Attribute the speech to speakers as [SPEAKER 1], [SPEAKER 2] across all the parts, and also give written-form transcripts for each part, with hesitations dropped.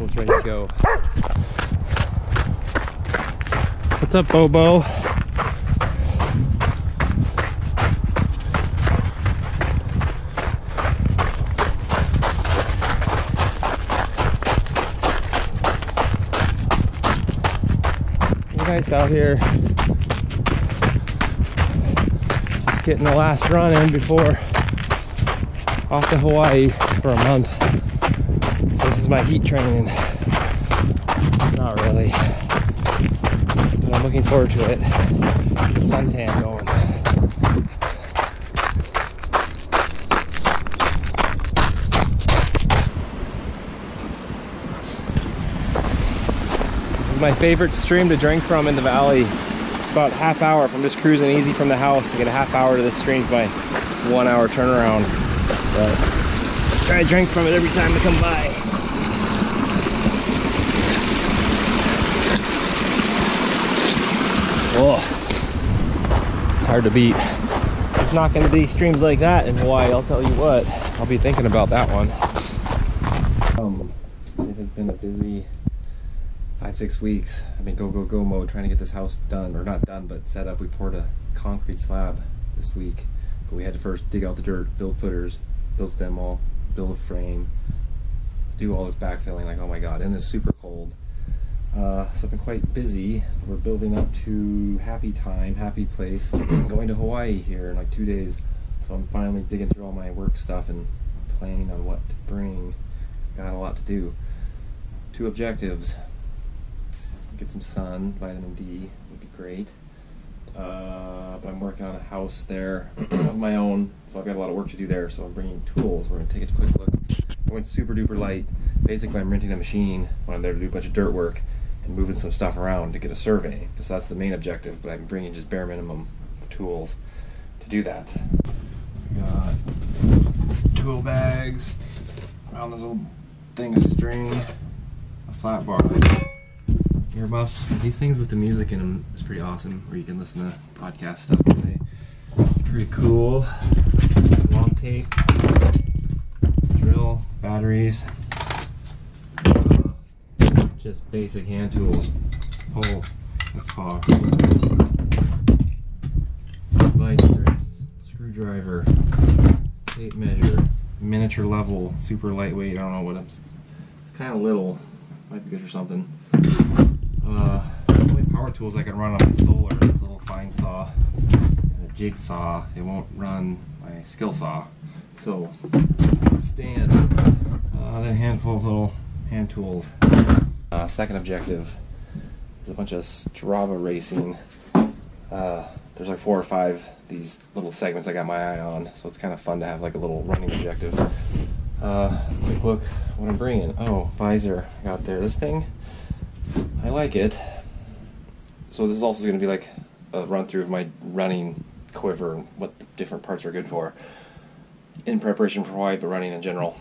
[SPEAKER 1] almost ready to go. What's up, Bobo? Nice out here. Just getting the last run in before off to Hawaii for a month. So this is my heat training. Not really, but I'm looking forward to it. The suntan going. My favorite stream to drink from in the valley. It's about half hour if I'm just cruising easy from the house. I get a half hour to this stream. It's my 1 hour turnaround. But try to drink from it every time I come by. Oh, it's hard to beat. There's not going to be streams like that in Hawaii, I'll tell you what. I'll be thinking about that one. It has been a busy 5-6 weeks. I've been go mode trying to get this house done, or not done, but set up. We poured a concrete slab this week, but we had to first dig out the dirt, build footers, build stem wall, build a frame, do all this backfilling. Like, oh my god, and it's super cold. So I've been quite busy. We're building up to happy time, happy place, going to Hawaii here in like 2 days. So I'm finally digging through all my work stuff and planning on what to bring. Got a lot to do. 2 objectives. Get some sun, vitamin D would be great. But I'm working on a house there of my own, so I've got a lot of work to do there. So I'm bringing tools. We're going to take a quick look. I went super duper light. Basically, I'm renting a machine when I'm there to do a bunch of dirt work and moving some stuff around to get a survey. So that's the main objective, but I'm bringing just bare minimum tools to do that. We got tool bags, around this little thing of string, a flat bar, earmuffs. These things with the music in them is pretty awesome, where you can listen to podcast stuff all day. Pretty cool. Long tape, drill, batteries, just basic hand tools. Oh, that's far. Vice grips, screwdriver, tape measure, miniature level, super lightweight. I don't know what it's kind of little. Might be good for something. The only power tools I can run on my solar is this little fine saw and a jigsaw. It won't run my skill saw. So, stand. Then a handful of little hand tools. Second objective is a bunch of Strava racing. There's like 4 or 5 these little segments I got my eye on, so it's kind of fun to have like a little running objective. Quick look what I'm bringing. Oh, visor I got there. This thing, I like it. So this is also going to be like a run through of my running quiver and what the different parts are good for in preparation for Hawaii, but running in general.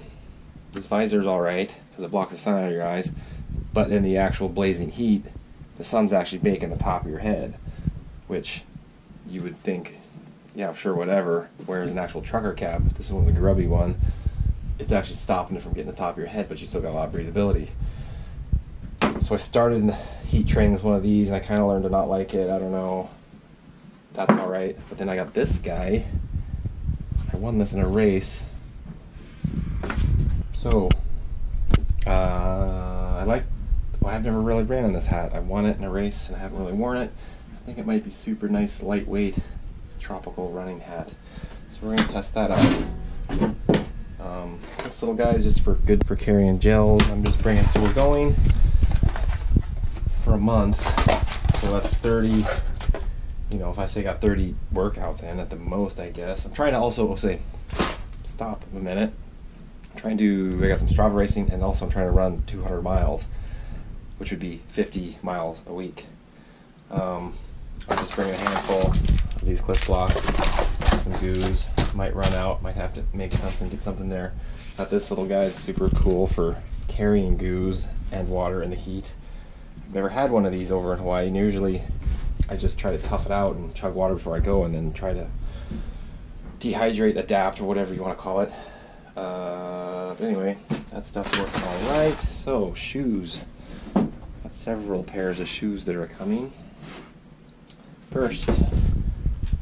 [SPEAKER 1] This visor is alright because it blocks the sun out of your eyes, but in the actual blazing heat, the sun's actually baking the top of your head, which you would think, yeah, sure, whatever. Whereas an actual trucker cap, this one's a grubby one, it's actually stopping it from getting the top of your head, but you still got a lot of breathability. So I started in the heat training with one of these, and I kind of learned to not like it. I don't know. That's alright. But then I got this guy. I won this in a race. So, I've never really ran in this hat. I won it in a race, and I haven't really worn it. I think it might be super nice, lightweight, tropical running hat. So we're going to test that out. This little guy is just good for carrying gels. I'm just bringing, so we're going for a month, so that's 30, you know, if I say got 30 workouts in at the most, I guess. I'm trying to also say, stop a minute. I got some Strava racing, and also I'm trying to run 200 miles, which would be 50 miles a week. I'm just bringing a handful of these clip blocks, some goos. Might run out, might have to make something, get something there. Got this little guy, is super cool for carrying goos and water in the heat. I've never had one of these over in Hawaii, and usually I just try to tough it out and chug water before I go, and then try to dehydrate, adapt, or whatever you want to call it. But anyway, that stuff's working all right. So shoes, got several pairs of shoes that are coming. First,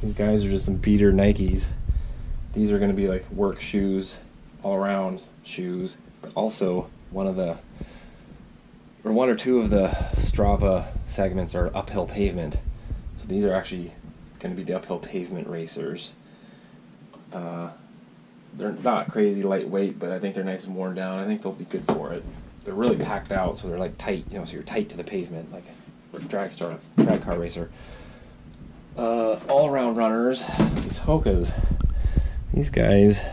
[SPEAKER 1] these guys are just some beater Nikes. These are going to be like work shoes, all around shoes, but also one or two of the Strava segments are uphill pavement. So these are actually going to be the uphill pavement racers. They're not crazy lightweight, but I think they're nice and worn down. I think they'll be good for it. They're really packed out, so they're like tight, so you're tight to the pavement, like a drag car racer. All-around runners, these Hokas. These guys,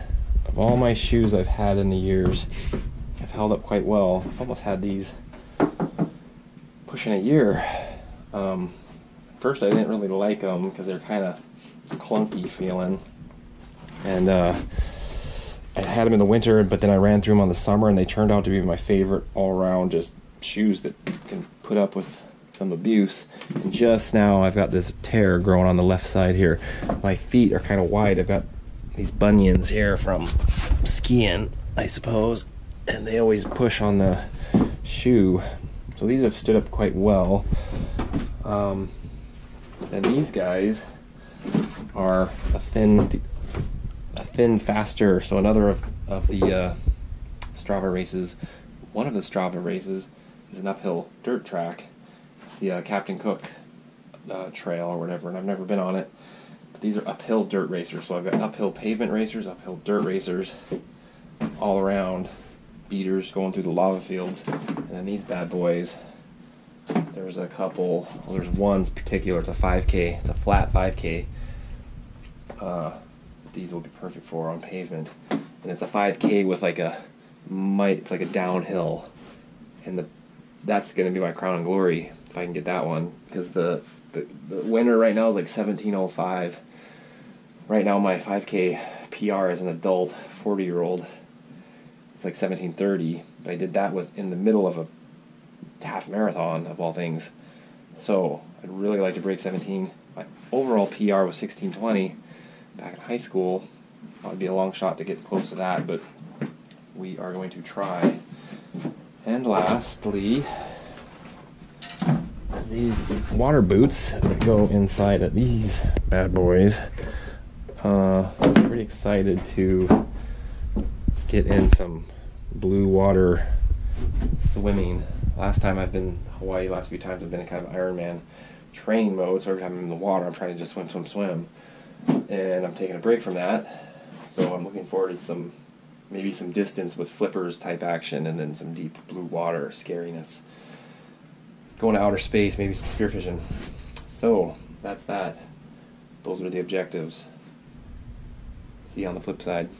[SPEAKER 1] of all my shoes I've had in the years, have held up quite well. I've almost had these pushing a year. First I didn't really like them because they're kind of clunky feeling. And I had them in the winter, but then I ran through them on the summer, and they turned out to be my favorite all-around just shoes that can put up with some abuse. And just now I've got this tear growing on the left side here. My feet are kind of wide. I've got these bunions here from skiing, I suppose, and they always push on the shoe. So these have stood up quite well. And these guys are a thin, faster. So another of the Strava races, one of the Strava races is an uphill dirt track. It's the Captain Cook trail or whatever, and I've never been on it. But these are uphill dirt racers. So I've got uphill pavement racers, uphill dirt racers, all around beaters going through the lava fields. And then these bad boys, there's a couple, well, there's one particular, it's a 5K, it's a flat 5K. These will be perfect for on pavement. And it's a 5K with it's like a downhill. And that's going to be my crown and glory if I can get that one. Because the winner right now is like 17:05. Right now my 5K PR as an adult 40-year-old. It's like 17:30. But I did that in the middle of a half marathon of all things. So I'd really like to break 17. My overall PR was 16:20 back in high school. It would be a long shot to get close to that, but we are going to try. And lastly, these water boots that go inside of these bad boys. I was pretty excited to get in some blue water swimming. Last time I've been in Hawaii, last few times I've been in kind of Ironman training mode, so every time I'm in the water I'm trying to just swim. And I'm taking a break from that, so I'm looking forward to maybe some distance with flippers type action, and then some deep blue water scariness. Going to outer space, maybe some spearfishing. So that's that. Those are the objectives. See you on the flip side.